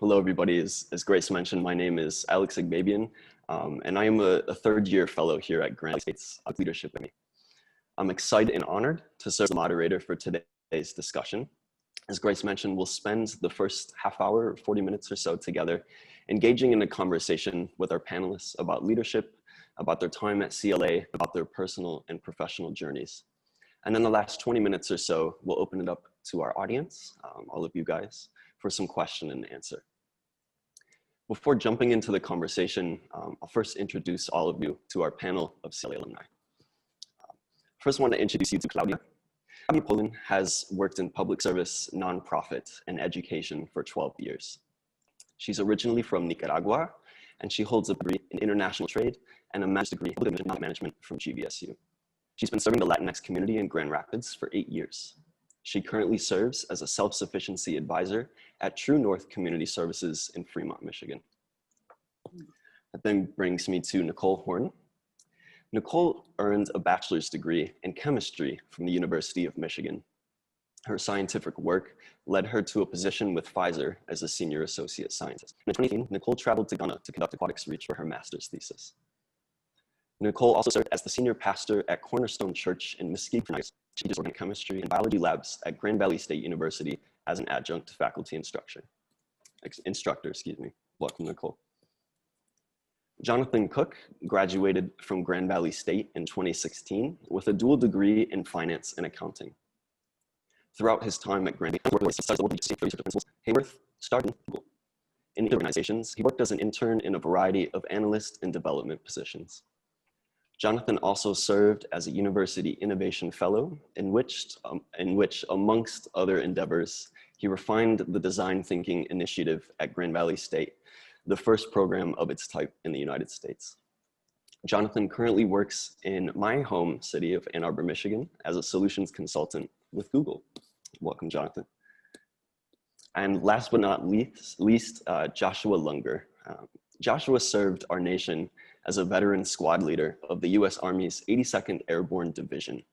Hello, everybody. As Grace mentioned, my name is Alex Agbabian, and I am a third-year fellow here at Grand Valley State's Leadership Academy. I'm excited and honored to serve as the moderator for today's discussion. As Grace mentioned, we'll spend the first half hour, 40 minutes or so together, engaging in a conversation with our panelists about leadership, about their time at CLA, about their personal and professional journeys. And then the last 20 minutes or so, we'll open it up to our audience, all of you guys, for some question and answer. Before jumping into the conversation, I'll first introduce all of you to our panel of CLA alumni. First, I want to introduce you to Claudia. Claudia Pohlen has worked in public service, nonprofit, and education for 12 years. She's originally from Nicaragua, and she holds a degree in international trade and a master's degree in economic management from GVSU. She's been serving the Latinx community in Grand Rapids for 8 years. She currently serves as a self-sufficiency advisor at True North Community Services in Fremont, Michigan. That then brings me to Nicole Horne. Nicole earned a bachelor's degree in chemistry from the University of Michigan. Her scientific work led her to a position with Pfizer as a senior associate scientist. In 2018, Nicole traveled to Ghana to conduct aquatics research for her master's thesis. Nicole also served as the senior pastor at Cornerstone Church in Mesquite. She teaches organic chemistry and biology labs at Grand Valley State University as an adjunct faculty instructor. Welcome, Nicole. Jon Cook graduated from Grand Valley State in 2016 with a dual degree in finance and accounting. Throughout his time at Grand Valley, he studied the research principles Hayworth, started in Google. In these organizations, he worked as an intern in a variety of analyst and development positions. Jonathan also served as a University Innovation Fellow, in which, amongst other endeavors, he refined the Design Thinking Initiative at Grand Valley State, the first program of its type in the United States. Jonathan currently works in my home city of Ann Arbor, Michigan, as a solutions consultant with Google. Welcome, Jonathan. And last but not least, Joshua Lunger. Joshua served our nation as a veteran squad leader of the U.S. Army's 82nd Airborne Division.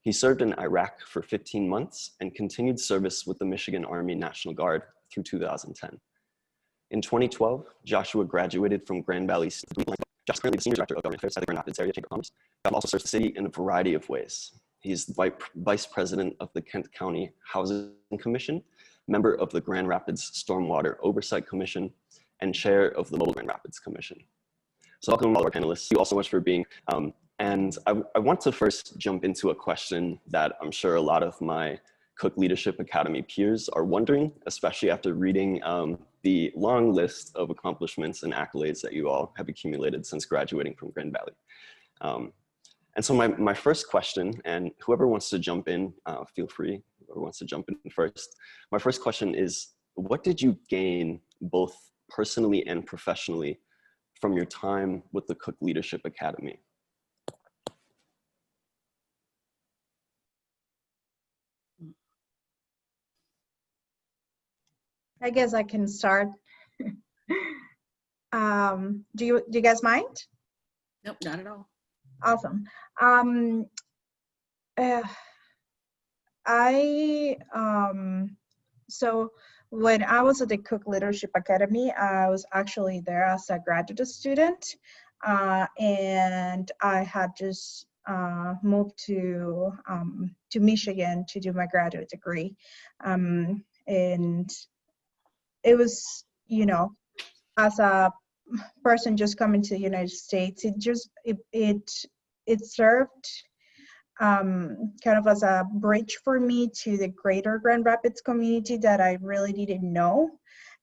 He served in Iraq for 15 months and continued service with the Michigan Army National Guard through 2010. In 2012, Joshua graduated from Grand Valley State. Josh is currently the Senior Director of Government Affairs at the Grand Rapids Area Chamber of Commerce. He also serves the city in a variety of ways. He's the Vice President of the Kent County Housing Commission, member of the Grand Rapids Stormwater Oversight Commission, and chair of the Mobile Grand Rapids Commission. So welcome all our panelists. Thank you all so much for being. And I want to first jump into a question that I'm sure a lot of my Cook Leadership Academy peers are wondering, especially after reading the long list of accomplishments and accolades that you all have accumulated since graduating from Grand Valley. And so my first question, and whoever wants to jump in, feel free, whoever wants to jump in first. My first question is, what did you gain both personally and professionally from your time with the Cook Leadership Academy? I guess I can start. Do you guys mind? Nope, not at all. Awesome. So when I was at the Cook Leadership Academy, I was actually there as a graduate student, and I had just moved to Michigan to do my graduate degree, and it was, you know, as a person just coming to the United States, it served kind of as a bridge for me to the greater Grand Rapids community that I really didn't know,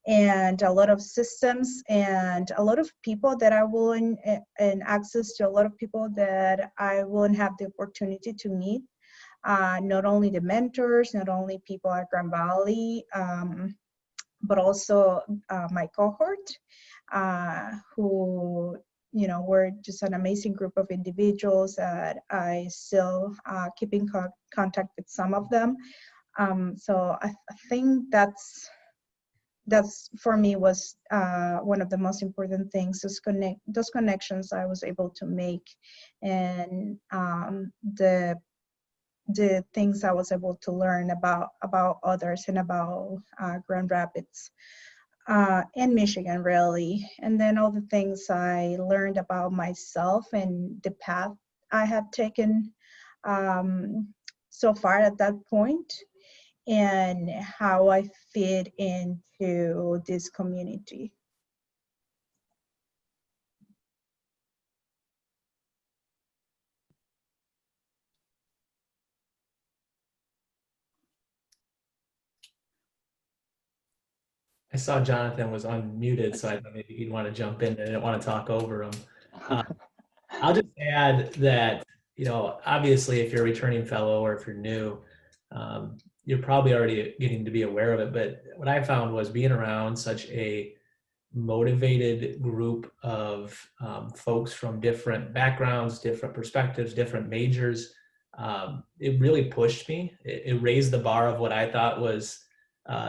and a lot of systems and a lot of people that I wouldn't, and access to a lot of people that I wouldn't have the opportunity to meet. Not only the mentors, not only people at Grand Valley, but also my cohort, who, you know, we're just an amazing group of individuals that I still keep in contact with some of them. So I think that's for me was one of the most important things, is those connections I was able to make, and the things I was able to learn about others and about Grand Rapids. in Michigan, really. And then all the things I learned about myself and the path I have taken so far at that point, and how I fit into this community. I saw Jonathan was unmuted, so I thought maybe he'd want to jump in. I didn't want to talk over him. I'll just add that, obviously if you're a returning fellow or if you're new, you're probably already getting to be aware of it. But what I found was being around such a motivated group of folks from different backgrounds, different perspectives, different majors. It really pushed me. It raised the bar of what I thought was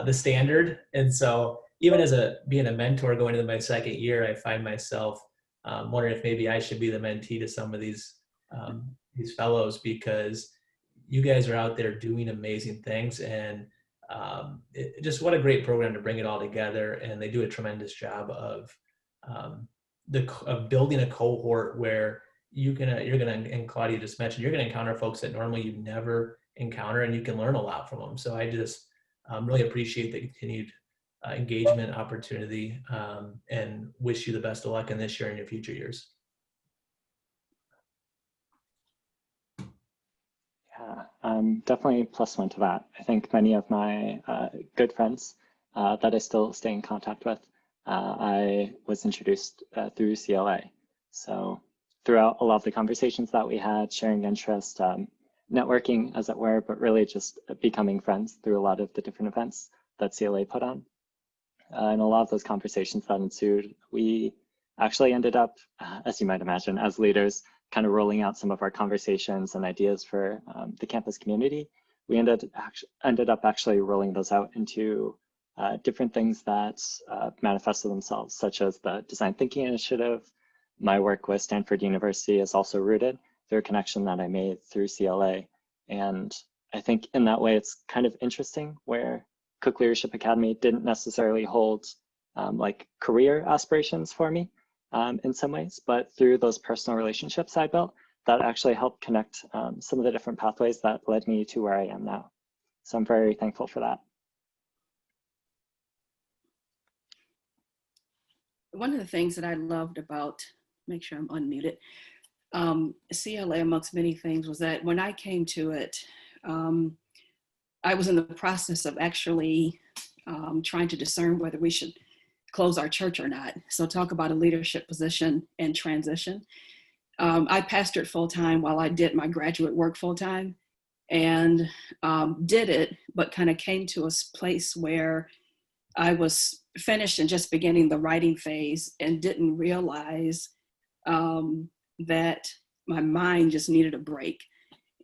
the standard. And so even as being a mentor going into my second year, I find myself wondering if maybe I should be the mentee to some of these fellows, because you guys are out there doing amazing things, and just what a great program to bring it all together. And they do a tremendous job of building a cohort where you're gonna, and Claudia just mentioned, you're gonna encounter folks that normally you never encounter, and you can learn a lot from them. So I just really appreciate the continued engagement opportunity, and wish you the best of luck in this year and your future years. Yeah, definitely +1 to that. I think many of my good friends that I still stay in contact with, I was introduced through CLA. So throughout a lot of the conversations that we had, sharing interest, networking as it were, but really just becoming friends through a lot of the different events that CLA put on. And a lot of those conversations that ensued, we actually ended up, as you might imagine, as leaders, kind of rolling out some of our conversations and ideas for the campus community. We ended up actually rolling those out into different things that manifested themselves, such as the Design Thinking Initiative. My work with Stanford University is also rooted through a connection that I made through CLA. And I think in that way, it's kind of interesting where Cook Leadership Academy didn't necessarily hold like career aspirations for me in some ways, but through those personal relationships I built, that actually helped connect some of the different pathways that led me to where I am now. So I'm very thankful for that. One of the things that I loved about, make sure I'm unmuted, CLA amongst many things, was that when I came to it, I was in the process of actually trying to discern whether we should close our church or not. So talk about a leadership position and transition. I pastored full-time while I did my graduate work full-time, and did it, but kind of came to a place where I was finished and just beginning the writing phase, and didn't realize that my mind just needed a break.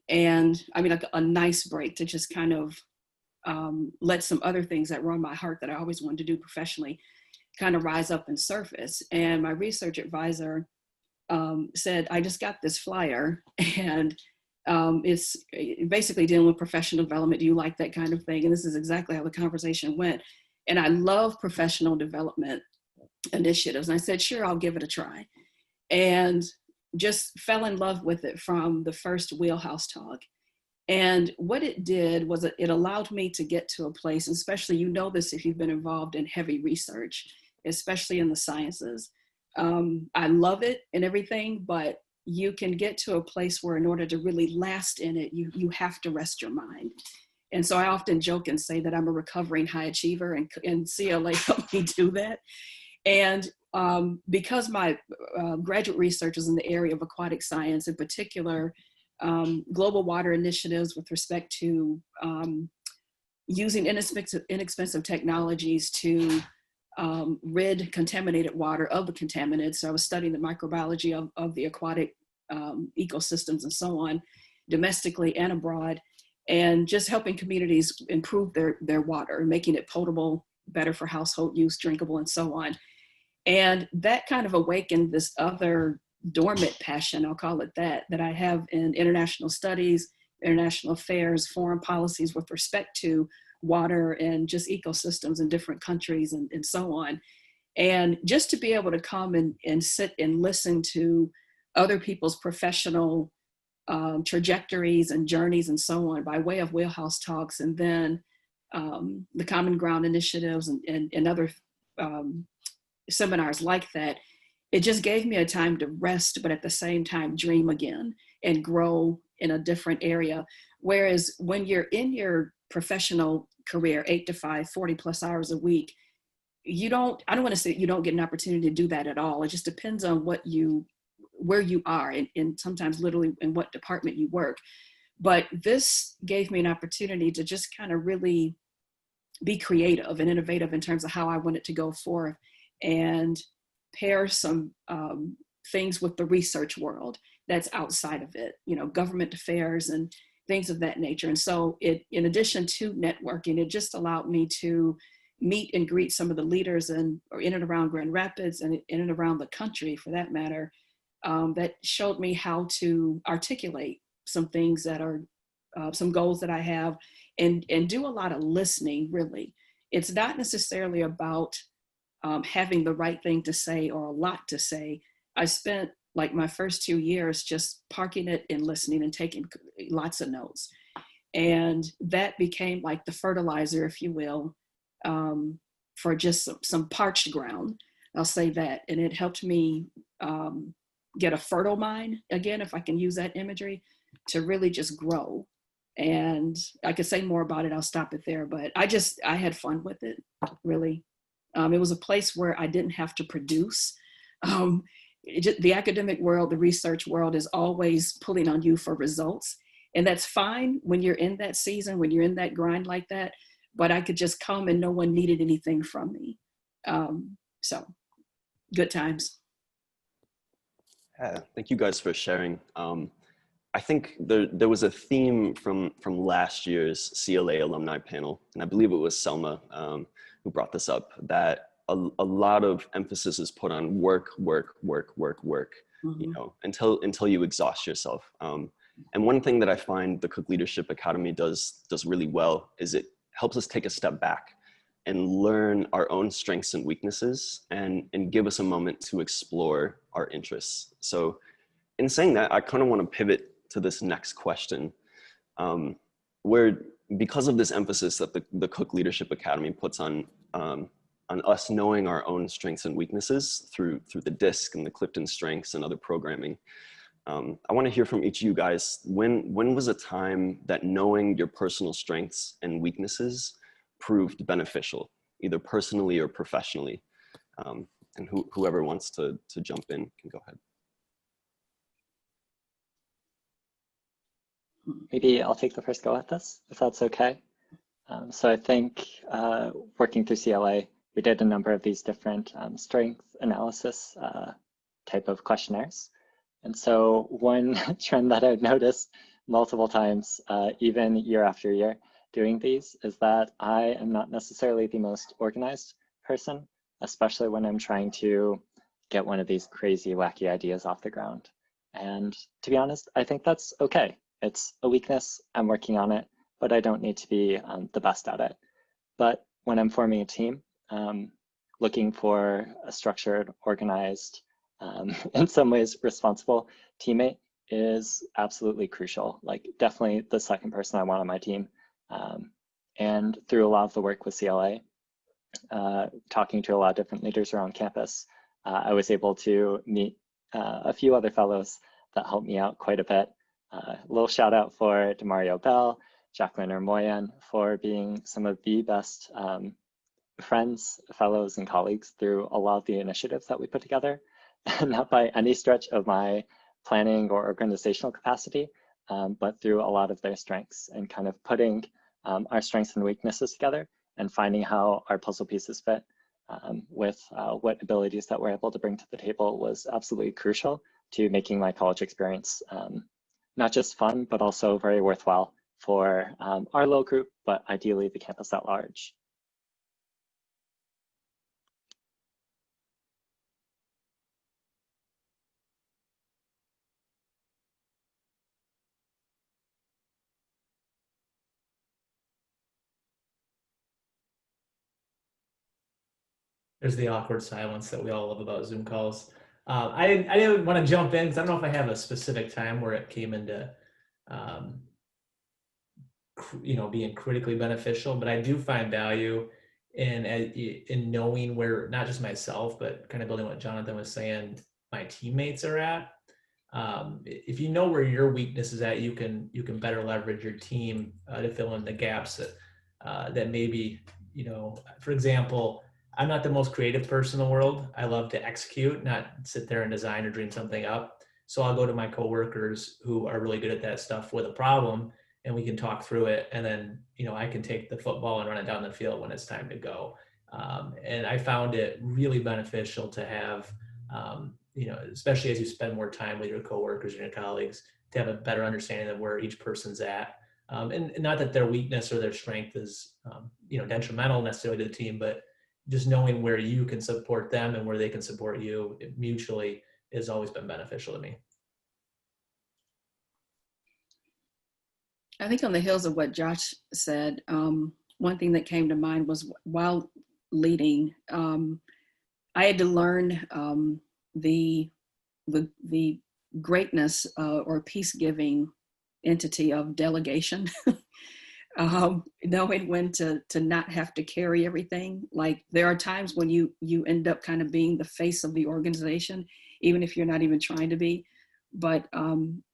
And I mean, like a nice break to just kind of let some other things that were on my heart that I always wanted to do professionally kind of rise up and surface. And my research advisor said, I just got this flyer, and it's basically dealing with professional development. Do you like that kind of thing? And this is exactly how the conversation went. And I love professional development initiatives. And I said, sure, I'll give it a try. And just fell in love with it from the first Wheelhouse Talk. And what it did was it allowed me to get to a place, and especially, you know this if you've been involved in heavy research, especially in the sciences. I love it and everything, but you can get to a place where in order to really last in it, you have to rest your mind. And so I often joke and say that I'm a recovering high achiever, and CLA helped me do that. And because my graduate research is in the area of aquatic science, in particular, global water initiatives with respect to using inexpensive technologies to rid contaminated water of the contaminants. So I was studying the microbiology of the aquatic ecosystems and so on, domestically and abroad, and just helping communities improve their water, making it potable, better for household use, drinkable, and so on. And that kind of awakened this other dormant passion, I'll call it that I have in international studies, international affairs, foreign policies with respect to water and just ecosystems in different countries and so on. And just to be able to come and sit and listen to other people's professional trajectories and journeys and so on by way of Wheelhouse Talks, and then the Common Ground initiatives and other seminars like that, it just gave me a time to rest, but at the same time dream again and grow in a different area. Whereas when you're in your professional career, 8 to 5, 40 plus hours a week, I don't want to say you don't get an opportunity to do that at all. It just depends on where you are and sometimes literally in what department you work. But this gave me an opportunity to just kind of really be creative and innovative in terms of how I wanted to go forth and pair some things with the research world that's outside of it, government affairs and things of that nature. And so in addition to networking, it just allowed me to meet and greet some of the leaders in and around Grand Rapids and in and around the country for that matter, that showed me how to articulate some things that are some goals that I have and do a lot of listening, really. It's not necessarily about having the right thing to say or a lot to say. I spent like my first 2 years just parking it and listening and taking lots of notes. And that became like the fertilizer, if you will, for just some parched ground. I'll say that. And it helped me get a fertile mind, again, if I can use that imagery, to really just grow. And I could say more about it. I'll stop it there. But I had fun with it, really. It was a place where I didn't have to produce. The academic world, the research world is always pulling on you for results. And that's fine when you're in that season, when you're in that grind like that. But I could just come and no one needed anything from me. So good times. Yeah, thank you guys for sharing. I think there was a theme from last year's CLA alumni panel, and I believe it was Selma who brought this up, that a lot of emphasis is put on work, Mm-hmm. until you exhaust yourself. And one thing that I find the Cook Leadership Academy does really well is it helps us take a step back and learn our own strengths and weaknesses and give us a moment to explore our interests. So in saying that, I kind of want to pivot to this next question, where because of this emphasis that the Cook Leadership Academy puts on us knowing our own strengths and weaknesses through the DISC and the Clifton Strengths and other programming, I want to hear from each of you guys. When was a time that knowing your personal strengths and weaknesses proved beneficial, either personally or professionally? And whoever wants to jump in can go ahead. Maybe I'll take the first go at this, if that's okay. So I think working through CLA, we did a number of these different strength analysis type of questionnaires. And so one trend that I've noticed multiple times, even year after year doing these, is that I am not necessarily the most organized person, especially when I'm trying to get one of these crazy, wacky ideas off the ground. And to be honest, I think that's okay. It's a weakness, I'm working on it, but I don't need to be the best at it. But when I'm forming a team, looking for a structured, organized, in some ways responsible teammate is absolutely crucial. Like definitely the second person I want on my team. And through a lot of the work with CLA, talking to a lot of different leaders around campus, I was able to meet a few other fellows that helped me out quite a bit. A little shout out for Demario Bell, Jacqueline Ermoyan for being some of the best friends, fellows, and colleagues through a lot of the initiatives that we put together. Not by any stretch of my planning or organizational capacity, but through a lot of their strengths and kind of putting our strengths and weaknesses together and finding how our puzzle pieces fit with what abilities that we're able to bring to the table was absolutely crucial to making my college experience not just fun, but also very worthwhile for our little group, but ideally the campus at large. there's the awkward silence that we all love about Zoom calls. I didn't want to jump in because I don't know if I have a specific time where it came into, being critically beneficial, but I do find value in knowing where, not just myself, but kind of building what Jonathan was saying, my teammates are at. If you know where your weakness is at, you can better leverage your team to fill in the gaps that maybe, for example, I'm not the most creative person in the world. I love to execute, not sit there and design or dream something up. So I'll go to my coworkers who are really good at that stuff with a problem, and we can talk through it. And then, I can take the football and run it down the field when it's time to go. And I found it really beneficial to have, especially as you spend more time with your coworkers and your colleagues, to have a better understanding of where each person's at. And not that their weakness or their strength is, detrimental necessarily to the team, but just knowing where you can support them and where they can support you mutually has always been beneficial to me. I think on the heels of what Josh said, one thing that came to mind was while leading, I had to learn the greatness or peace-giving entity of delegation. Knowing when to not have to carry everything. Like there are times when you end up kind of being the face of the organization, even if you're not even trying to be. But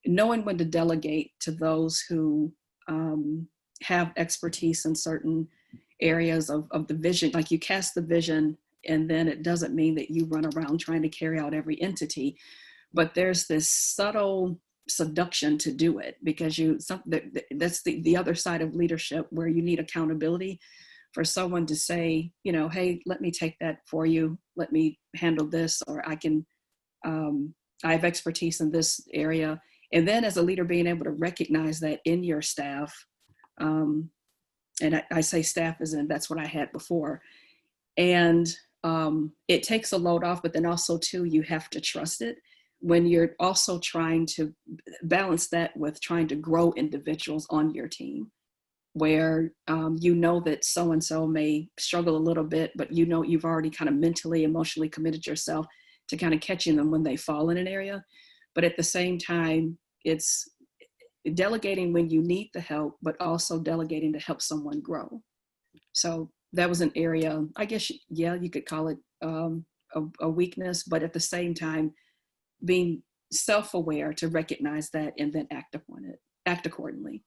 knowing when to delegate to those who have expertise in certain areas of the vision, like you cast the vision, and then it doesn't mean that you run around trying to carry out every entity, but there's this subtle seduction to do it because that's the other side of leadership where you need accountability for someone to say, hey, let me take that for you. Let me handle this, or I have expertise in this area. And then as a leader, being able to recognize that in your staff, and I say staff as in that's what I had before. And it takes a load off, but then also too, you have to trust it when you're also trying to balance that with trying to grow individuals on your team where that so-and-so may struggle a little bit, but you've already kind of mentally, emotionally committed yourself to kind of catching them when they fall in an area. But at the same time, it's delegating when you need the help, but also delegating to help someone grow. So that was an area, I guess, you could call it a weakness, but at the same time, being self-aware to recognize that and then act accordingly.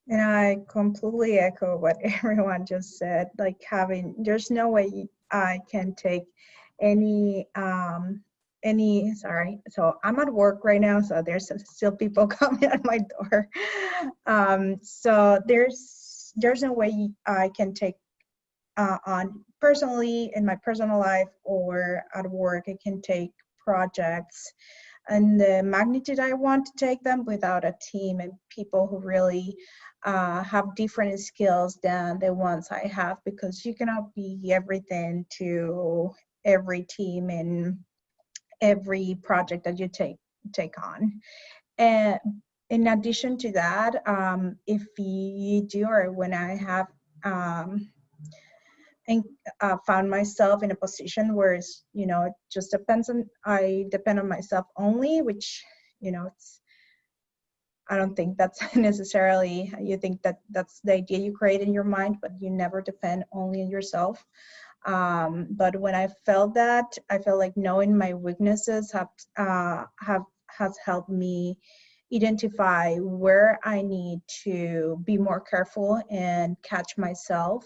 And I completely echo what everyone just said. Like there's no way I can take any, so I'm at work right now, so there's still people coming at my door. So there's no way I can take on personally in my personal life or at work, I can take projects and the magnitude I want to take them without a team and people who really have different skills than the ones I have, because you cannot be everything to every team and every project that you take on. And in addition to that, if you do, or when I have found myself in a position where it's, it just depends on, I depend on myself only, which, I don't think that's necessarily, you think that that's the idea you create in your mind, but you never depend only on yourself. But when I felt that, I felt like knowing my weaknesses has helped me identify where I need to be more careful and catch myself,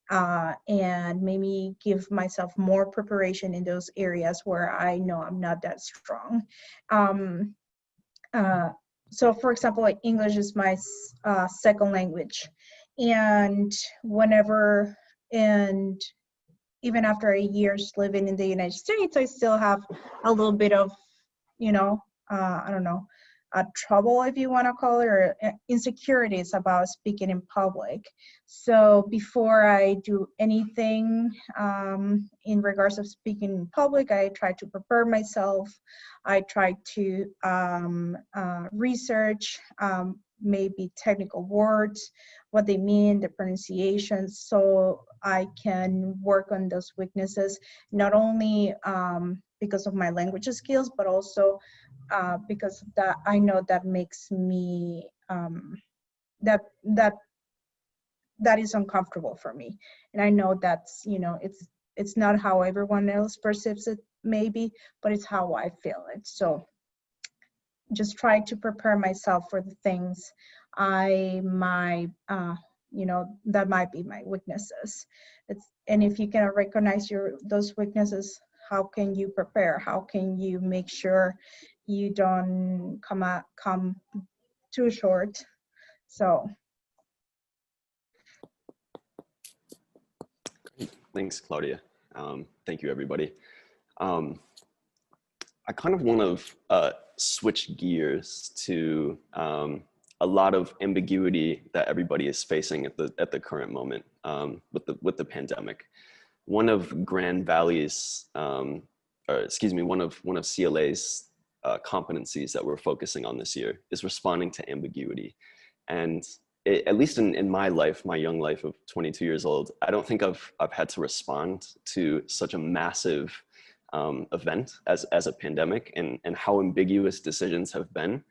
and maybe give myself more preparation in those areas where I know I'm not that strong. So for example, like English is my second language, and even after years living in the United States, I still have a little bit of, trouble, if you want to call it, or insecurities about speaking in public. So before I do anything in regards of speaking in public, I try to prepare myself. I try to research maybe technical words, what they mean, the pronunciations, so I can work on those weaknesses, not only because of my language skills, but also because that I know that makes me that is uncomfortable for me, and I know that's, you know, it's not how everyone else perceives it maybe, but it's how I feel it. So just try to prepare myself for the things I might you know, that might be my weaknesses. And if you cannot recognize those weaknesses, how can you prepare? How can you make sure you don't come too short? So Thanks, Claudia. Thank you, everybody. I kind of want to switch gears to a lot of ambiguity that everybody is facing at the current moment with the pandemic. One of Grand Valley's, one of CLA's competencies that we're focusing on this year is responding to ambiguity. And at least in my life, my young life of 22 years old, I don't think I've had to respond to such a massive event as a pandemic, and how ambiguous decisions have been.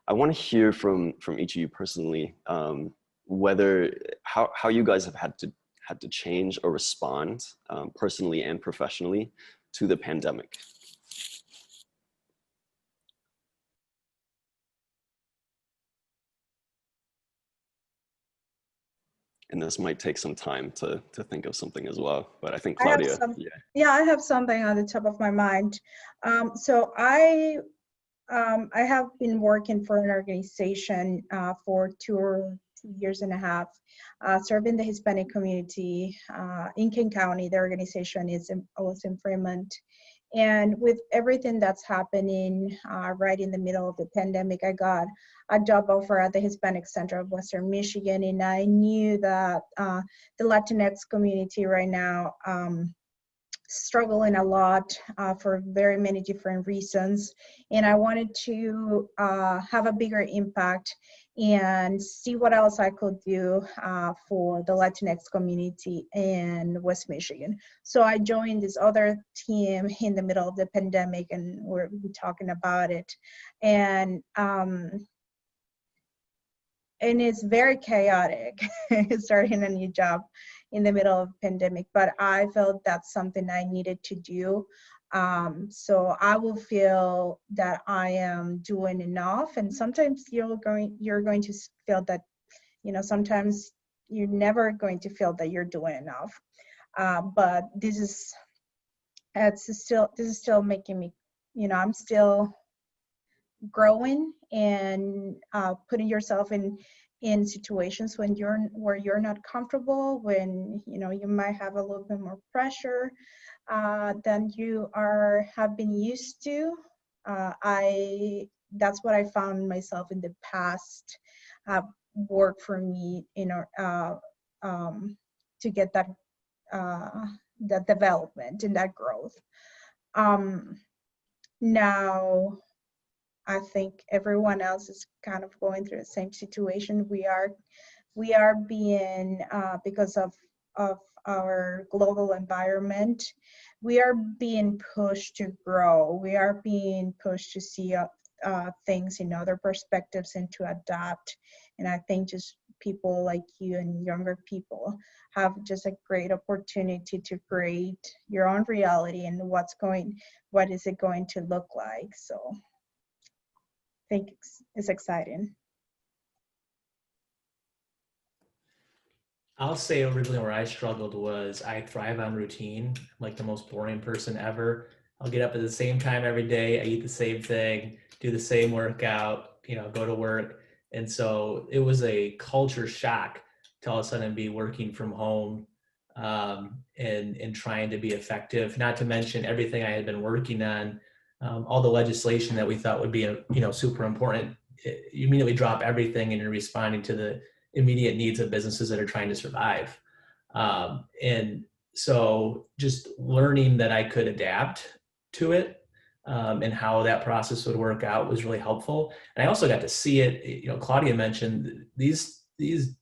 I want to hear from each of you personally, whether how you guys have had to change or respond personally and professionally to the pandemic. And this might take some time to think of something as well, but I think Claudia, I have something on the top of my mind. So I have been working for an organization for 2 years and a half, serving the Hispanic community in King County. The organization was in Fremont. And with everything that's happening right in the middle of the pandemic, I got a job offer at the Hispanic Center of Western Michigan. And I knew that the Latinx community right now struggling a lot for very many different reasons. And I wanted to have a bigger impact and see what else I could do for the Latinx community in West Michigan. So I joined this other team in the middle of the pandemic, and we're talking about it. And it's very chaotic starting a new job in the middle of the pandemic, but I felt that's something I needed to do. So I will feel that I am doing enough. And sometimes you're going to feel that, you know, sometimes you're never going to feel that you're doing enough. But this is still making me, you know, I'm still growing and putting yourself in situations where you're not comfortable, when, you know, you might have a little bit more pressure than you have been used to. That's what I found myself in the past work for me, you know, to get that development and that growth. Now I think everyone else is kind of going through the same situation. We are being, because of our global environment, we are being pushed to grow. We are being pushed to see things in other perspectives and to adapt. And I think just people like you and younger people have just a great opportunity to create your own reality and what is it going to look like. So I think it's exciting. I'll say originally where I struggled was I thrive on routine. I'm like the most boring person ever. I'll get up at the same time every day. I eat the same thing, do the same workout, you know, go to work. And so it was a culture shock to all of a sudden be working from home and trying to be effective, not to mention everything I had been working on. All the legislation that we thought would be, super important, you immediately drop everything and you're responding to the immediate needs of businesses that are trying to survive. And so just learning that I could adapt to it and how that process would work out was really helpful. And I also got to see it, you know, Claudia mentioned these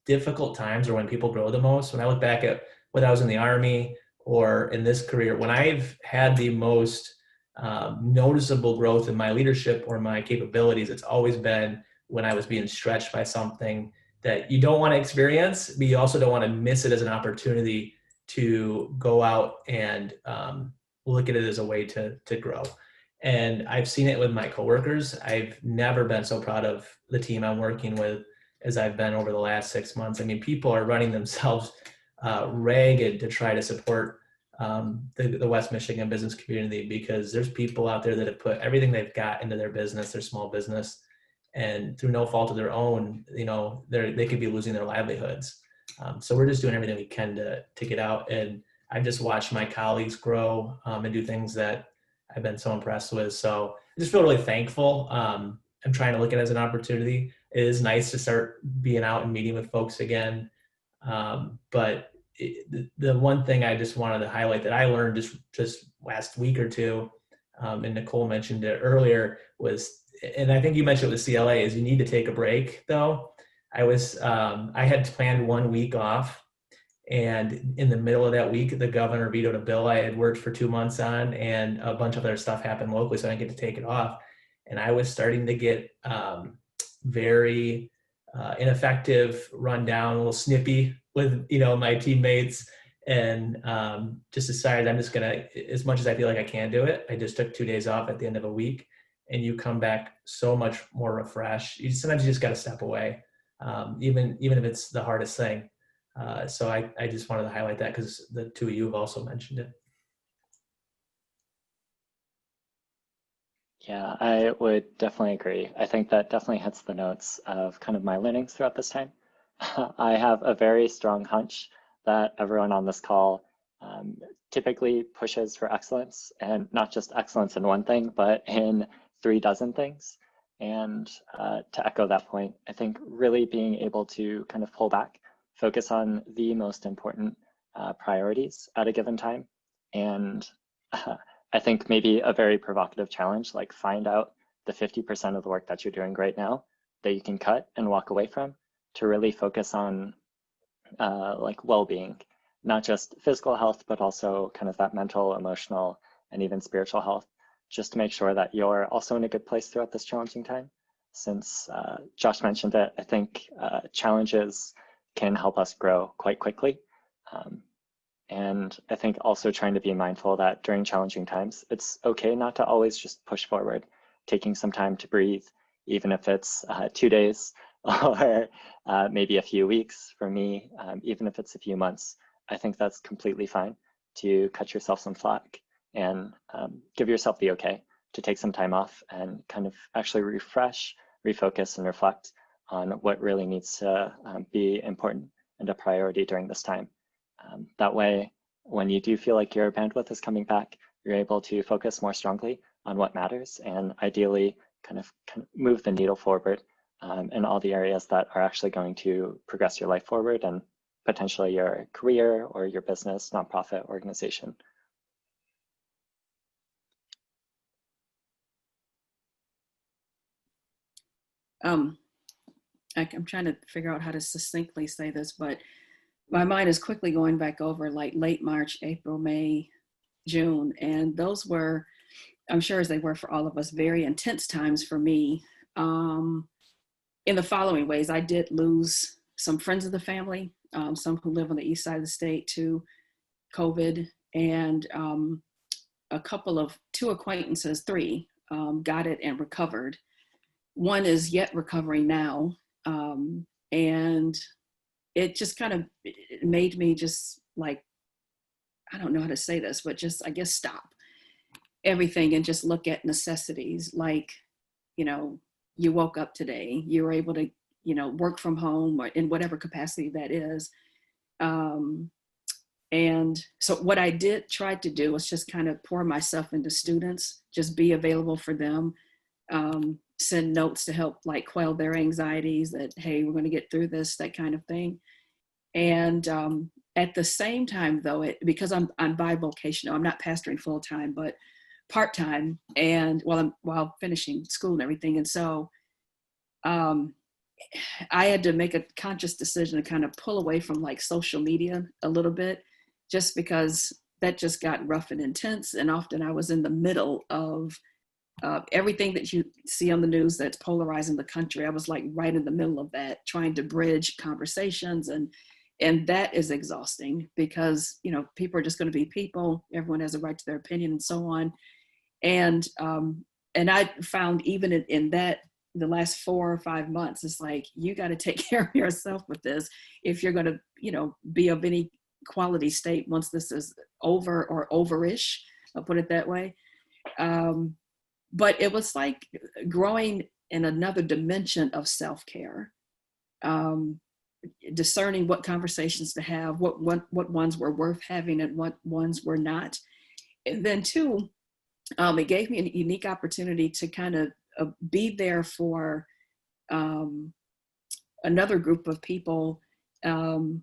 difficult times are when people grow the most. When I look back at when I was in the Army or in this career, when I've had the most noticeable growth in my leadership or my capabilities, it's always been when I was being stretched by something that you don't want to experience, but you also don't want to miss it as an opportunity to go out and look at it as a way to grow. And I've seen it with my coworkers. I've never been so proud of the team I'm working with as I've been over the last 6 months. I mean, people are running themselves ragged to try to support the West Michigan business community, because there's people out there that have put everything they've got into their business, their small business, and through no fault of their own, you know, they could be losing their livelihoods. So we're just doing everything we can to get out. And I've just watched my colleagues grow and do things that I've been so impressed with. So I just feel really thankful. I'm trying to look at it as an opportunity. It is nice to start being out and meeting with folks again. But the one thing I just wanted to highlight that I learned just last week or two, and Nicole mentioned it earlier, was, and I think you mentioned it with CLA, is you need to take a break though. I had planned 1 week off, and in the middle of that week, the governor vetoed a bill I had worked for 2 months on, and a bunch of other stuff happened locally, so I didn't get to take it off. And I was starting to get very ineffective, run down, a little snippy with, you know, my teammates, and just decided I'm just gonna, as much as I feel like I can do it, I just took 2 days off at the end of a week, and you come back so much more refreshed. Sometimes you just got to step away, even if it's the hardest thing. So I just wanted to highlight that because the two of you have also mentioned it. Yeah, I would definitely agree. I think that definitely hits the notes of kind of my learnings throughout this time. I have a very strong hunch that everyone on this call typically pushes for excellence, and not just excellence in one thing, but in 36 things. And to echo that point, I think really being able to kind of pull back, focus on the most important priorities at a given time. And I think maybe a very provocative challenge, like find out the 50% of the work that you're doing right now that you can cut and walk away from, to really focus on like well-being, not just physical health, but also kind of that mental, emotional, and even spiritual health, just to make sure that you're also in a good place throughout this challenging time. Since Josh mentioned it, I think challenges can help us grow quite quickly. And I think also trying to be mindful that during challenging times, it's okay not to always just push forward, taking some time to breathe, even if it's 2 days or maybe a few weeks. For me, even if it's a few months, I think that's completely fine to cut yourself some slack and give yourself the okay to take some time off and kind of actually refresh, refocus, and reflect on what really needs to be important and a priority during this time. That way, when you do feel like your bandwidth is coming back, you're able to focus more strongly on what matters, and ideally kind of move the needle forward in all the areas that are actually going to progress your life forward and potentially your career or your business, nonprofit, organization. I'm trying to figure out how to succinctly say this, but my mind is quickly going back over like late March, April, May, June. And those were, I'm sure as they were for all of us, very intense times for me in the following ways. I did lose some friends of the family, some who live on the east side of the state to COVID, and two acquaintances, three, got it and recovered. One is yet recovering now. And it just kind of made me just like, I don't know how to say this, but just, I guess, stop everything and just look at necessities. Like, you know, you woke up today, you were able to, you know, work from home or in whatever capacity that is. And so what I did try to do was just kind of pour myself into students, just be available for them, send notes to help like quell their anxieties that, hey, we're going to get through this, that kind of thing. And at the same time, though, because I'm bivocational, I'm not pastoring full time, but part-time and while finishing school and everything. And so I had to make a conscious decision to kind of pull away from like social media a little bit, just because that just got rough and intense. And often I was in the middle of everything that you see on the news that's polarizing the country. I was like right in the middle of that, trying to bridge conversations, and that is exhausting because, you know, people are just going to be people. Everyone has a right to their opinion and so on. And I found even in that, the last 4 or 5 months, it's like, you got to take care of yourself with this if you're going to, you know, be of any quality state once this is over or overish, I'll put it that way. But it was like growing in another dimension of self-care, discerning what conversations to have, what ones were worth having and what ones were not. And then two, it gave me a unique opportunity to kind of be there for another group of people, and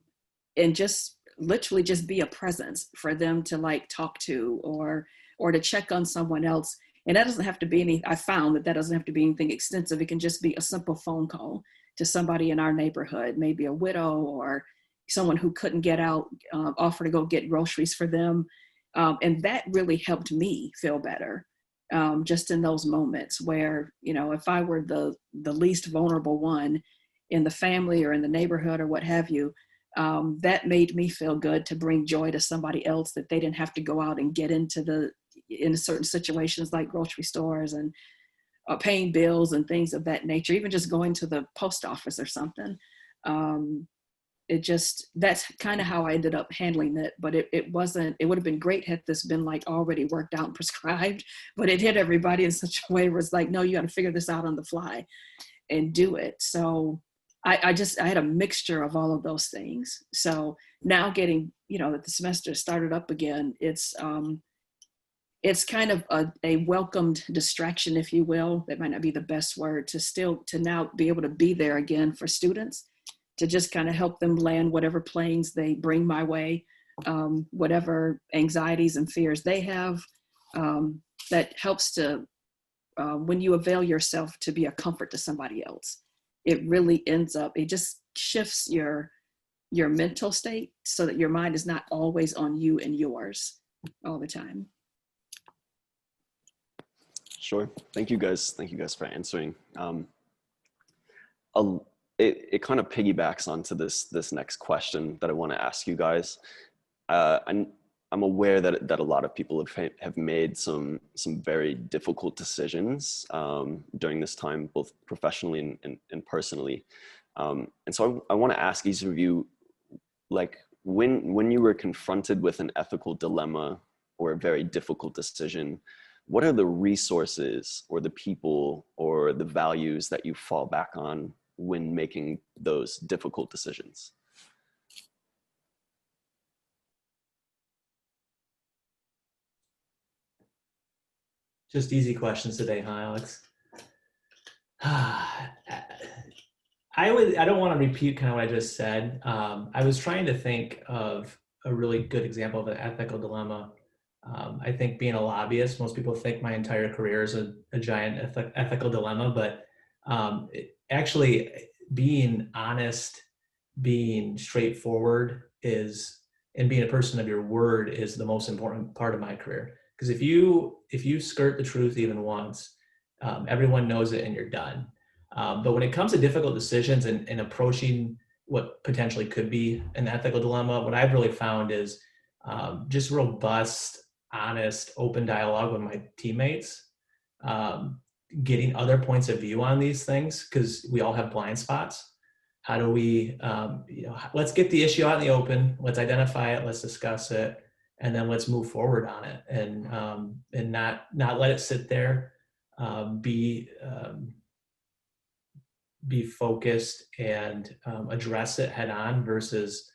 just literally just be a presence for them to like talk to or to check on someone else. And that doesn't have to be I found that doesn't have to be anything extensive. It can just be a simple phone call to somebody in our neighborhood, maybe a widow or someone who couldn't get out, offer to go get groceries for them. And that really helped me feel better. Just in those moments where, you know, if I were the least vulnerable one in the family or in the neighborhood or what have you, that made me feel good to bring joy to somebody else, that they didn't have to go out and get in certain situations like grocery stores and paying bills and things of that nature, even just going to the post office or something. That's kind of how I ended up handling it, but it would have been great had this been like already worked out and prescribed, but it hit everybody in such a way where it's like, no, you got to figure this out on the fly and do it. So I had a mixture of all of those things. So now getting, you know, that the semester started up again, it's kind of a welcomed distraction, if you will. That might not be the best word, to now be able to be there again for students, to just kind of help them land whatever planes they bring my way, whatever anxieties and fears they have. That helps to, when you avail yourself to be a comfort to somebody else, it really it just shifts your mental state so that your mind is not always on you and yours all the time. Sure. Thank you guys for answering. It kind of piggybacks onto this next question that I want to ask you guys. I'm aware that a lot of people have made some very difficult decisions during this time, both professionally and personally. And so I want to ask each of you, like, when you were confronted with an ethical dilemma or a very difficult decision, what are the resources or the people or the values that you fall back on when making those difficult decisions? Just easy questions today, huh, Alex? I don't want to repeat kind of what I just said. I was trying to think of a really good example of an ethical dilemma. I think being a lobbyist, most people think my entire career is a giant ethical dilemma, but actually being honest, being straightforward and being a person of your word is the most important part of my career. Because if you skirt the truth even once, everyone knows it and you're done. But when it comes to difficult decisions and approaching what potentially could be an ethical dilemma, what I've really found is just robust, honest, open dialogue with my teammates, getting other points of view on these things, because we all have blind spots. How do we, let's get the issue out in the open, let's identify it, let's discuss it, and then let's move forward on it, and not let it sit there. Be focused and address it head on versus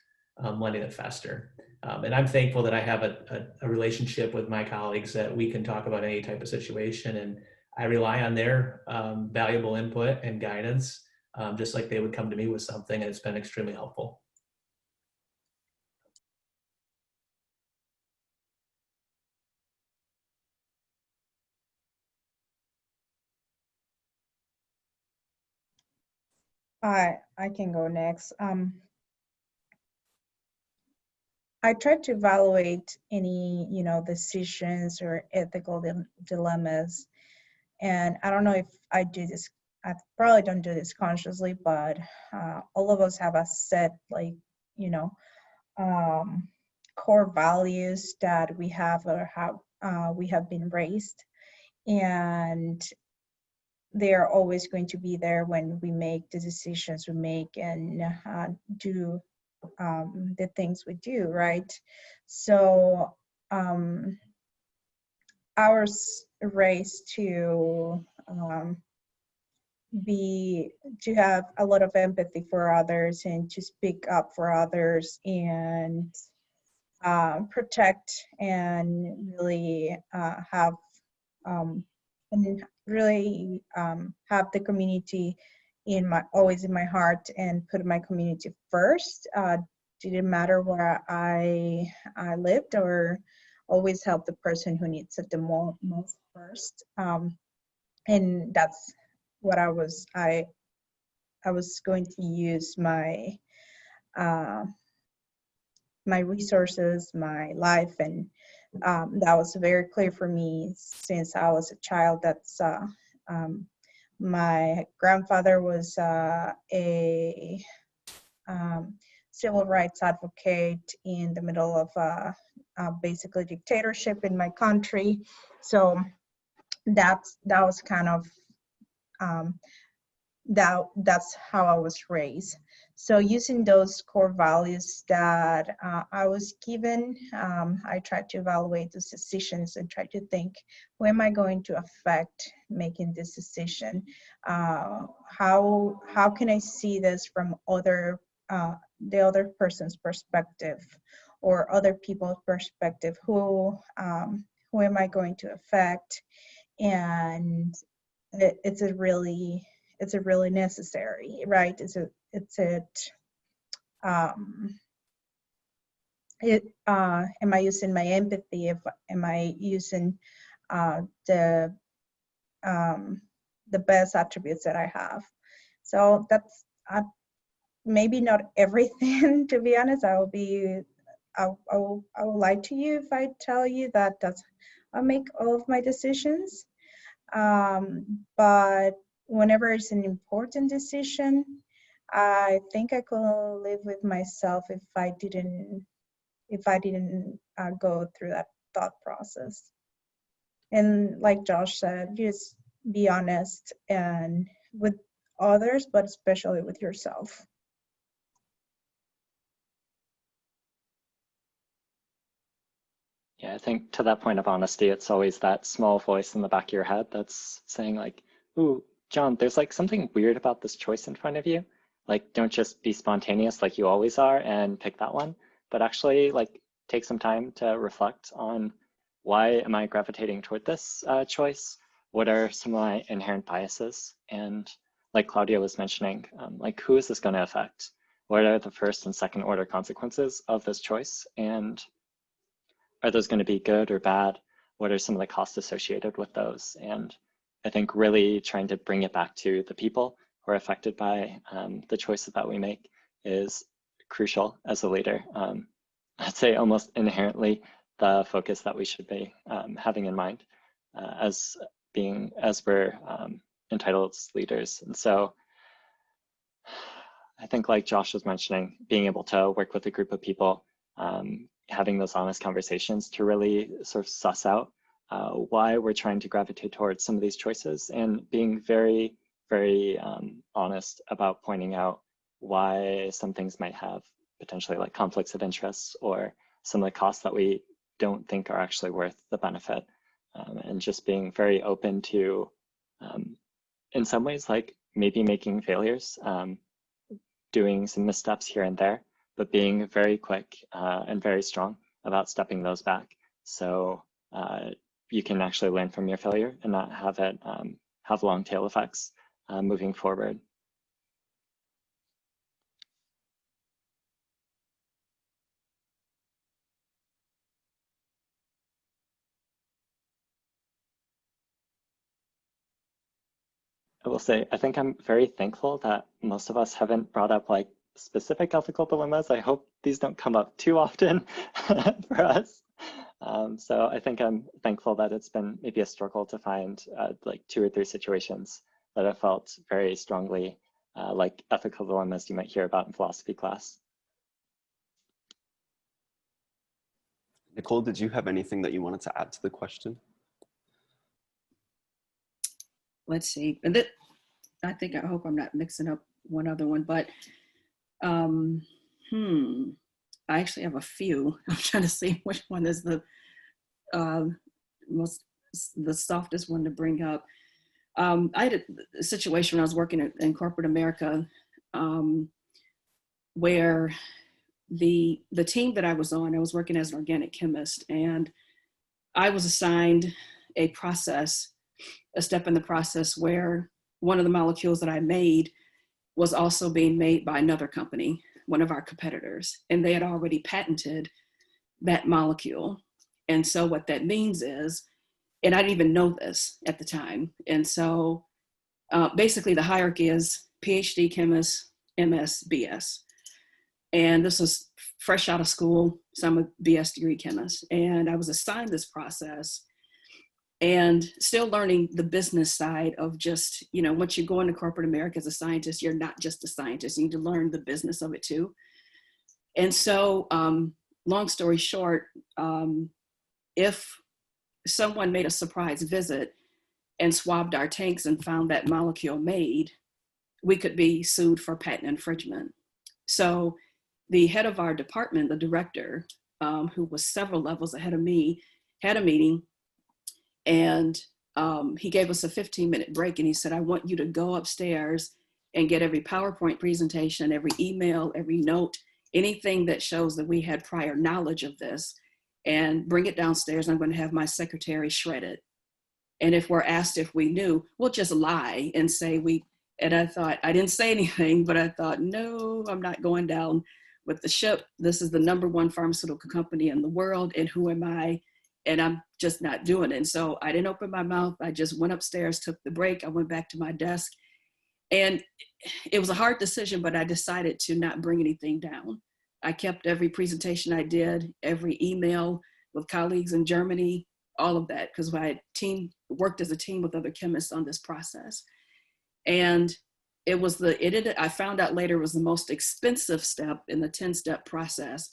letting it fester. And I'm thankful that I have a relationship with my colleagues that we can talk about any type of situation, and I rely on their valuable input and guidance, just like they would come to me with something, and it's been extremely helpful. I can go next. I try to evaluate any, decisions or ethical dilemmas. And I don't know if I do this, I probably don't do this consciously, but all of us have a set, um, core values that we have or how we have been raised. And they are always going to be there when we make the decisions we make and do the things we do, right? So ours raised to have a lot of empathy for others and to speak up for others and protect and really have and really have the community always in my heart and put my community first. Didn't matter where I lived, or always help the person who needs it the most first. And that's what I was going to use my my resources, my life, and that was very clear for me since I was a child. That's my grandfather was a civil rights advocate in the middle of basically dictatorship in my country. So that was kind of that's how I was raised. So using those core values that I was given, I tried to evaluate those decisions and try to think, who am I going to affect making this decision? How can I see this from the other person's perspective or other people's perspective? Who am I going to affect? And it's a really necessary, right? Am I using my empathy? Am I using the best attributes that I have? So that's maybe not everything, to be honest. I will lie to you if I tell you that I make all of my decisions. But whenever it's an important decision, I think I could live with myself if I didn't go through that thought process. And like Josh said, just be honest and with others, but especially with yourself. Yeah, I think to that point of honesty, it's always that small voice in the back of your head that's saying like, ooh, Jon, there's like something weird about this choice in front of you. Like, don't just be spontaneous like you always are and pick that one, but actually like take some time to reflect on, why am I gravitating toward this choice? What are some of my inherent biases? And like Claudia was mentioning, like, who is this going to affect? What are the first and second order consequences of this choice? And are those going to be good or bad? What are some of the costs associated with those? And I think really trying to bring it back to the people who are affected by the choices that we make is crucial as a leader. I'd say almost inherently the focus that we should be having in mind as we're entitled leaders. And so I think, like Josh was mentioning, being able to work with a group of people, having those honest conversations to really sort of suss out why we're trying to gravitate towards some of these choices, and being very, very honest about pointing out why some things might have potentially like conflicts of interest, or some of the costs that we don't think are actually worth the benefit, and just being very open to, in some ways, like maybe making failures, doing some missteps here and there, but being very quick and very strong about stepping those back. So you can actually learn from your failure and not have it have long tail effects moving forward. I will say, I think I'm very thankful that most of us haven't brought up like specific ethical dilemmas. I hope these don't come up too often for us. So I think I'm thankful that it's been maybe a struggle to find like 2 or 3 situations that have felt very strongly like ethical dilemmas you might hear about in philosophy class. Nicole, did you have anything that you wanted to add to the question? Let's see. And I hope I'm not mixing up one other one, but I actually have a few. I'm trying to see which one is the softest one to bring up. I had a situation when I was working in corporate America where the team that I was on, I was working as an organic chemist, and I was assigned a step in the process where one of the molecules that I made was also being made by another company, one of our competitors, and they had already patented that molecule. And so what that means is, and I didn't even know this at the time. And so basically the hierarchy is PhD chemist, MS, BS. And this was fresh out of school, so I'm a BS degree chemist. And I was assigned this process and still learning the business side of just, once you go into corporate America as a scientist, you're not just a scientist, you need to learn the business of it too. And so long story short, if someone made a surprise visit and swabbed our tanks and found that molecule made, we could be sued for patent infringement. So the head of our department, the director, who was several levels ahead of me, had a meeting, and he gave us a 15-minute break, and he said, I want you to go upstairs and get every PowerPoint presentation, every email, every note, anything that shows that we had prior knowledge of this, and bring it downstairs. I'm going to have my secretary shred it. And if we're asked if we knew, we'll just lie and say we, and I thought, I didn't say anything, but I thought, no, I'm not going down with the ship. This is the #1 pharmaceutical company in the world, and who am I? And I'm just not doing it. And so I didn't open my mouth. I just went upstairs, took the break. I went back to my desk, and it was a hard decision, but I decided to not bring anything down. I kept every presentation I did, every email with colleagues in Germany, all of that, because my team worked as a team with other chemists on this process. And I found out later, it was the most expensive step in the 10-step process.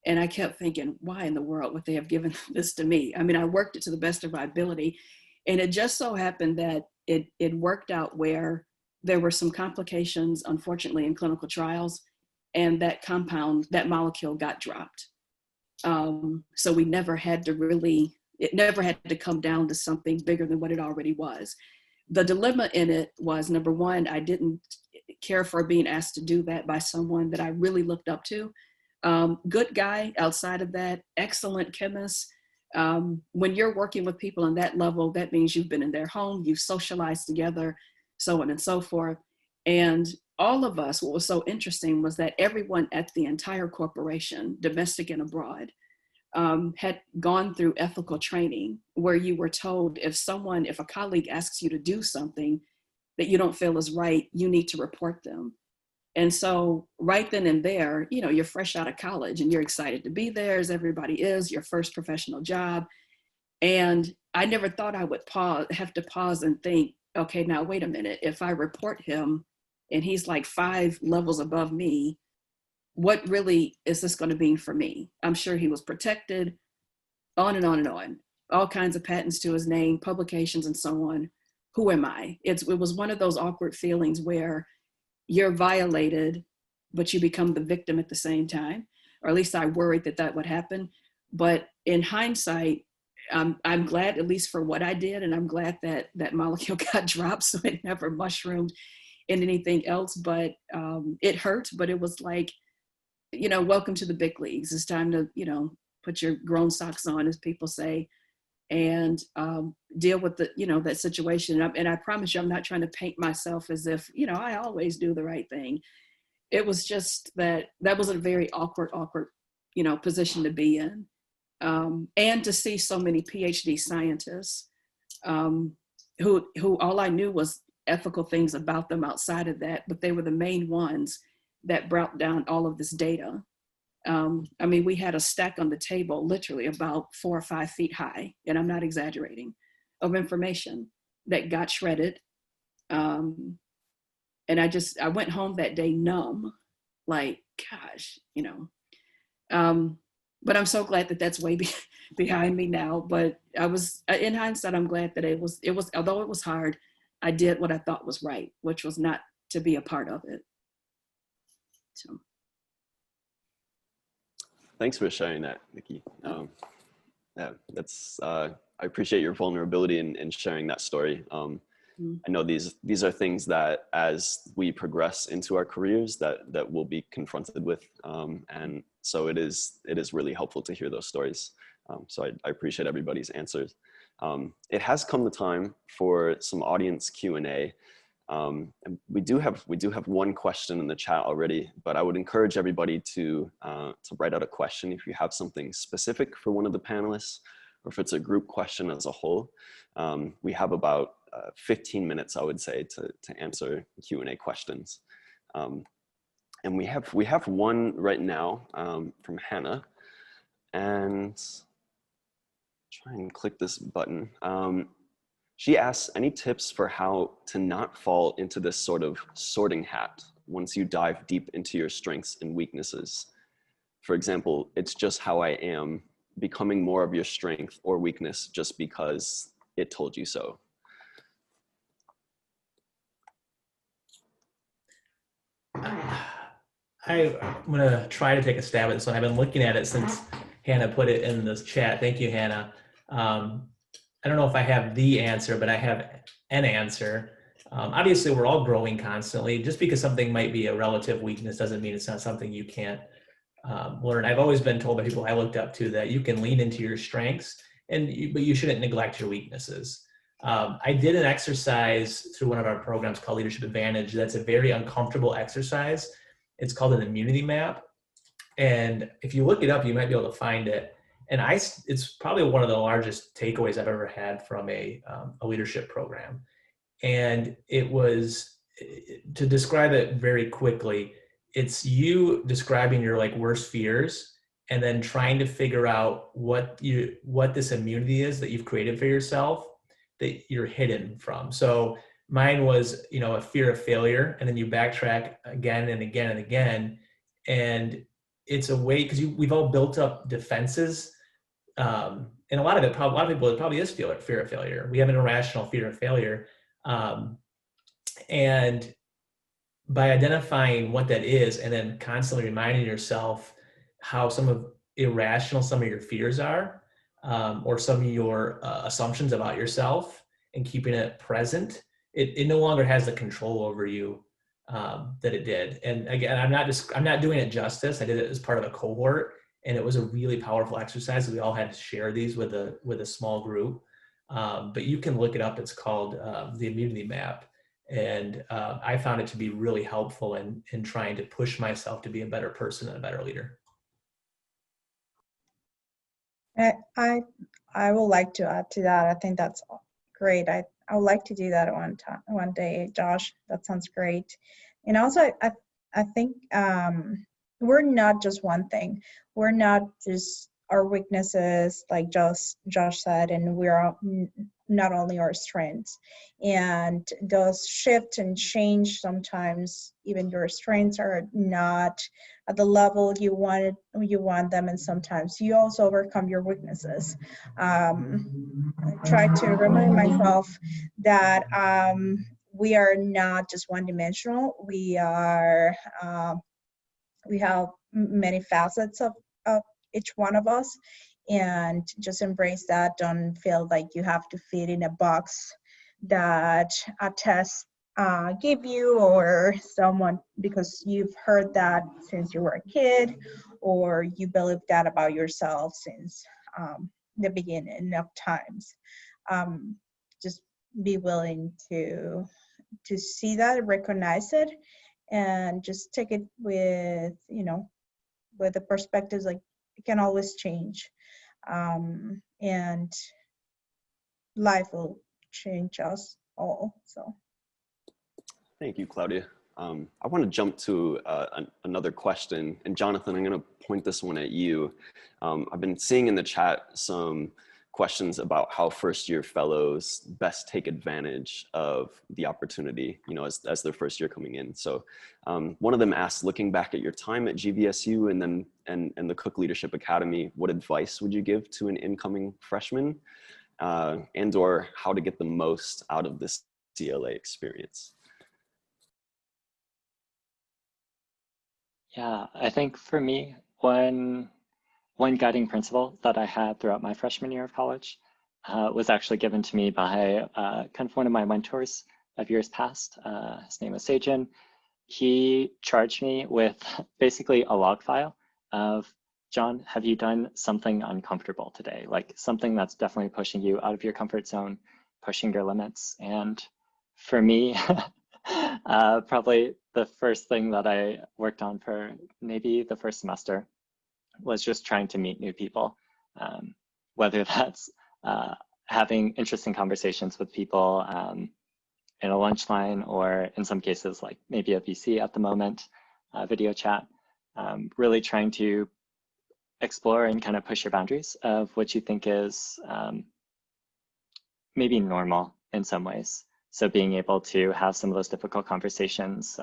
And I kept thinking, why in the world would they have given this to me? I mean, I worked it to the best of my ability. And it just so happened that it worked out where there were some complications, unfortunately, in clinical trials. And that molecule got dropped. So we never had to it never had to come down to something bigger than what it already was. The dilemma in it was, number one, I didn't care for being asked to do that by someone that I really looked up to. Good guy outside of that, excellent chemist. When you're working with people on that level, that means you've been in their home, you've socialized together, so on and so forth. And all of us, what was so interesting was that everyone at the entire corporation, domestic and abroad, had gone through ethical training where you were told if a colleague asks you to do something that you don't feel is right, you need to report them. And so right then and there, you're fresh out of college and you're excited to be there, as everybody is, your first professional job. And I never thought I would have to pause and think, okay, now wait a minute, if I report him and he's like 5 levels above me, what really is this going to mean for me? I'm sure he was protected, on and on and on, all kinds of patents to his name, publications and so on. Who am I? It was one of those awkward feelings where you're violated, but you become the victim at the same time, or at least I worried that would happen. But in hindsight, I'm glad, at least for what I did, and I'm glad that that molecule got dropped so it never mushroomed in anything else. But it hurt, but it was like, welcome to the big leagues. It's time to, put your grown socks on, as people say, and deal with that situation. And I promise you, I'm not trying to paint myself as if, I always do the right thing. It was just that was a very awkward, position to be in. And to see so many PhD scientists who all I knew was ethical things about them outside of that, but they were the main ones that brought down all of this data. I mean, we had a stack on the table, literally about 4 or 5 feet high, and I'm not exaggerating, of information that got shredded. And I went home that day numb, like, gosh, you know. But I'm so glad that that's way behind me now. But I was, in hindsight, I'm glad that it was, although it was hard, I did what I thought was right, which was not to be a part of it. So. Thanks for sharing that, Nikki. Yeah, that's I appreciate your vulnerability in sharing that story. I know these are things that as we progress into our careers that we'll be confronted with, and so it is really helpful to hear those stories. So I appreciate everybody's answers. It has come the time for some audience Q&A. And we do have one question in the chat already, but I would encourage everybody to write out a question if you have something specific for one of the panelists, or if it's a group question as a whole. We have about 15 minutes, I would say, to answer Q&A questions. And we have one right now from Hannah, and try and click this button. She asks, any tips for how to not fall into this sort of sorting hat once you dive deep into your strengths and weaknesses? For example, it's just how I am, becoming more of your strength or weakness just because it told you so. I'm gonna try to take a stab at this one. I've been looking at it since Hannah put it in this chat. Thank you, Hannah. I don't know if I have the answer, but I have an answer. Obviously, we're all growing constantly. Just because something might be a relative weakness doesn't mean it's not something you can't learn. I've always been told by people I looked up to that you can lean into your strengths, but you shouldn't neglect your weaknesses. I did an exercise through one of our programs called Leadership Advantage. That's a very uncomfortable exercise. It's called an immunity map. And if you look it up, you might be able to find it. And it's probably one of the largest takeaways I've ever had from a leadership program. And it was, to describe it very quickly, it's you describing your worst fears and then trying to figure out what this immunity is that you've created for yourself that you're hidden from. So mine was, a fear of failure, and then you backtrack again and again and again. And it's a way, because we've all built up defenses. And a lot of people, it probably is fear of failure. We have an irrational fear of failure. And by identifying what that is, and then constantly reminding yourself how some of your fears are, or some of your assumptions about yourself, and keeping it present, it no longer has the control over you that it did. And again, I'm not doing it justice. I did it as part of a cohort, and it was a really powerful exercise. We all had to share these with a small group. But you can look it up. It's called the immunity map. And I found it to be really helpful in trying to push myself to be a better person and a better leader. I would like to add to that. I think that's great. I would like to do that one day, Josh. That sounds great. And also, I think we're not just one thing. We're not just our weaknesses, like Josh said, and we're not only our strengths. And those shift and change sometimes. Even your strengths are not at the level you want them, and sometimes you also overcome your weaknesses. I try to remind myself that we are not just one-dimensional. We have many facets of each one of us, and just embrace that. Don't feel like you have to fit in a box that a test give you, or someone, because you've heard that since you were a kid, or you believe that about yourself since the beginning of times. Just be willing to see that, recognize it, and just take it with the perspectives, like it can always change, and life will change us all. So Thank you, Claudia. I want to jump to another question. And Jonathan, I'm going to point this one at you. I've been seeing in the chat some questions about how first-year fellows best take advantage of the opportunity, as their first year coming in. So one of them asked, looking back at your time at GVSU and the Cook Leadership Academy, what advice would you give to an incoming freshman and or how to get the most out of this CLA experience? Yeah, I think for me, one guiding principle that I had throughout my freshman year of college was actually given to me by kind of one of my mentors of years past. His name was Sejin. He charged me with basically a log file of, John, have you done something uncomfortable today? Like something that's definitely pushing you out of your comfort zone, pushing your limits. And for me, probably the first thing that I worked on for maybe the first semester was just trying to meet new people, whether that's having interesting conversations with people in a lunch line, or in some cases, like maybe a VC at the moment, video chat, really trying to explore and kind of push your boundaries of what you think is maybe normal in some ways. So being able to have some of those difficult conversations,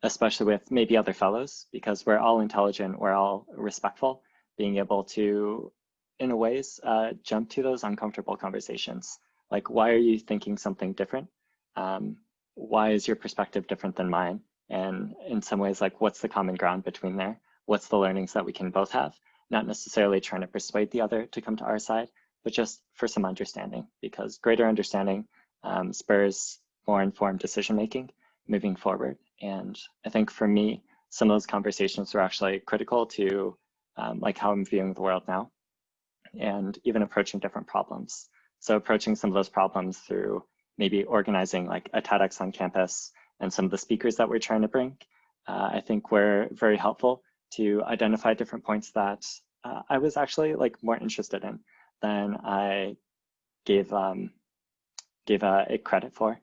especially with maybe other fellows, because we're all intelligent, we're all respectful, being able to, in a ways, jump to those uncomfortable conversations. Like, why are you thinking something different? Why is your perspective different than mine? And in some ways, like, what's the common ground between there? What's the learnings that we can both have? Not necessarily trying to persuade the other to come to our side, but just for some understanding, because greater understanding spurs more informed decision-making moving forward. And I think for me, some of those conversations were actually critical to like how I'm viewing the world now, and even approaching different problems. So approaching some of those problems through maybe organizing like a TEDx on campus and some of the speakers that we're trying to bring, I think were very helpful to identify different points that I was actually like more interested in than I gave it credit for,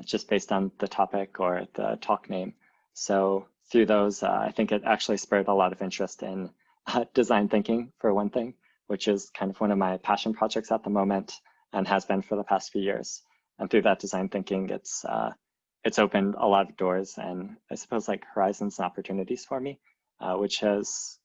just based on the topic or the talk name. So through those, I think it actually spurred a lot of interest in design thinking, for one thing, which is kind of one of my passion projects at the moment and has been for the past few years. And through that design thinking, it's opened a lot of doors and I suppose like horizons and opportunities for me, which is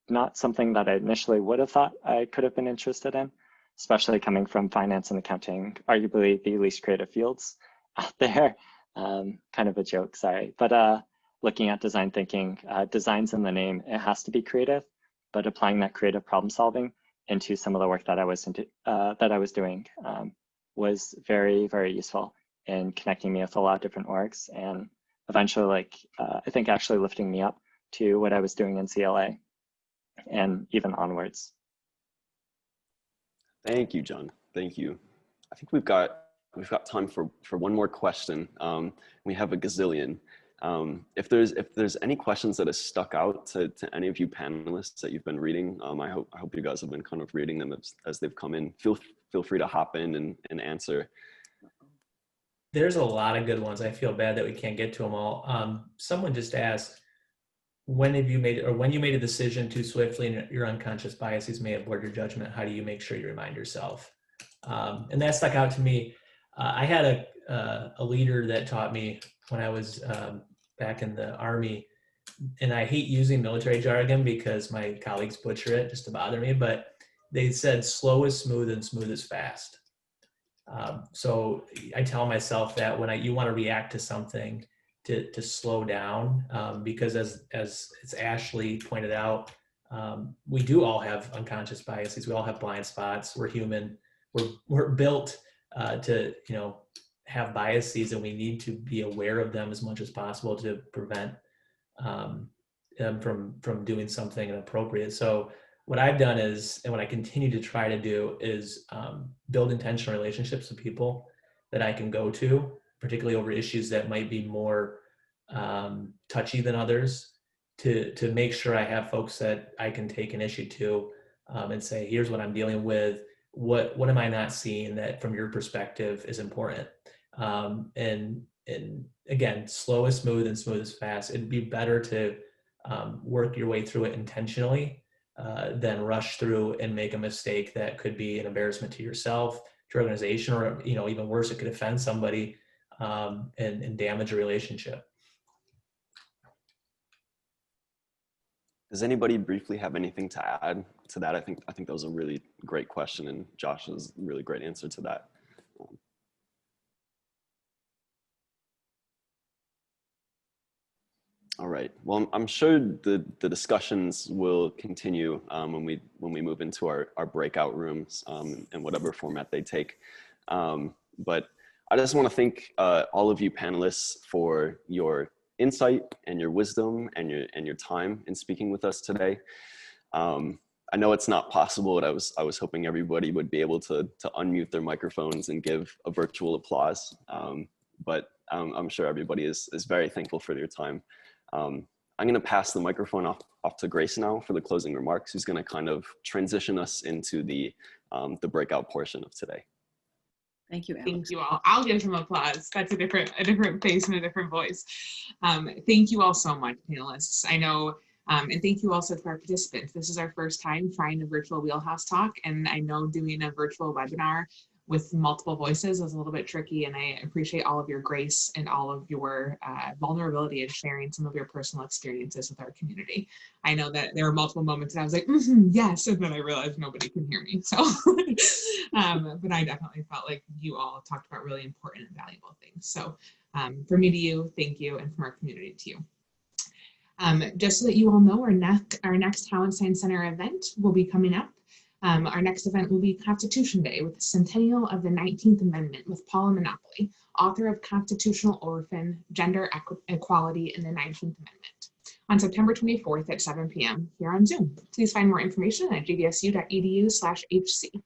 not something that I initially would have thought I could have been interested in, especially coming from finance and accounting, arguably the least creative fields out there. Kind of a joke, sorry. But looking at design thinking, design's in the name, it has to be creative, but applying that creative problem solving into some of the work that I was doing was very, very useful in connecting me with a lot of different orgs, and eventually, like, I think actually lifting me up to what I was doing in CLA and even onwards. Thank you, John. Thank you. I think we've got time for one more question. We have a gazillion. If there's any questions that have stuck out to any of you panelists that you've been reading, I hope you guys have been kind of reading them as they've come in. Feel free to hop in and answer. There's a lot of good ones. I feel bad that we can't get to them all. Someone just asked, when you made a decision too swiftly and your unconscious biases may have blurred your judgment, how do you make sure you remind yourself? And that stuck out to me. I had a leader that taught me when I was back in the Army, and I hate using military jargon because my colleagues butcher it just to bother me, but they said slow is smooth and smooth is fast. So I tell myself that when you want to react to something, to slow down, because as Ashley pointed out, we do all have unconscious biases. We all have blind spots. We're human. We're built to have biases, and we need to be aware of them as much as possible to prevent them from doing something inappropriate. So what I've done is, and what I continue to try to do is build intentional relationships with people that I can go to, particularly over issues that might be more touchy than others, to make sure I have folks that I can take an issue to and say, here's what I'm dealing with. What am I not seeing that from your perspective is important? And and again, slow is smooth and smooth is fast. It'd be better to work your way through it intentionally than rush through and make a mistake that could be an embarrassment to yourself, to your organization, or even worse, it could offend somebody and damage a relationship. Does anybody briefly have anything to add to that? I think that was a really great question, and Josh's really great answer to that. All right. Well, I'm sure the discussions will continue when we move into our breakout rooms in whatever format they take. But I just want to thank all of you panelists for your insight and your wisdom and your time in speaking with us today. I know it's not possible, but I was hoping everybody would be able to unmute their microphones and give a virtual applause. But I'm sure everybody is very thankful for your time. I'm going to pass the microphone off to Grace now for the closing remarks, who's going to kind of transition us into the breakout portion of today. Thank you, Alex. Thank you all. I'll give some applause. That's a different face and a different voice. Thank you all so much, panelists. I know, and thank you also to our participants. This is our first time trying a virtual Wheelhouse Talk, and I know doing a virtual webinar with multiple voices is a little bit tricky, and I appreciate all of your grace and all of your vulnerability in sharing some of your personal experiences with our community. I know that there were multiple moments that I was like, yes, and then I realized nobody can hear me. So, but I definitely felt like you all talked about really important and valuable things. So from me to you, thank you, and from our community to you. Just so that you all know, our next Hallenstein Center event will be coming up. Our next event will be Constitution Day with the Centennial of the 19th Amendment with Paula Monopoly, author of Constitutional Orphan, Gender Equality in the 19th Amendment, on September 24th at 7 p.m. here on Zoom. Please find more information at gvsu.edu/HC.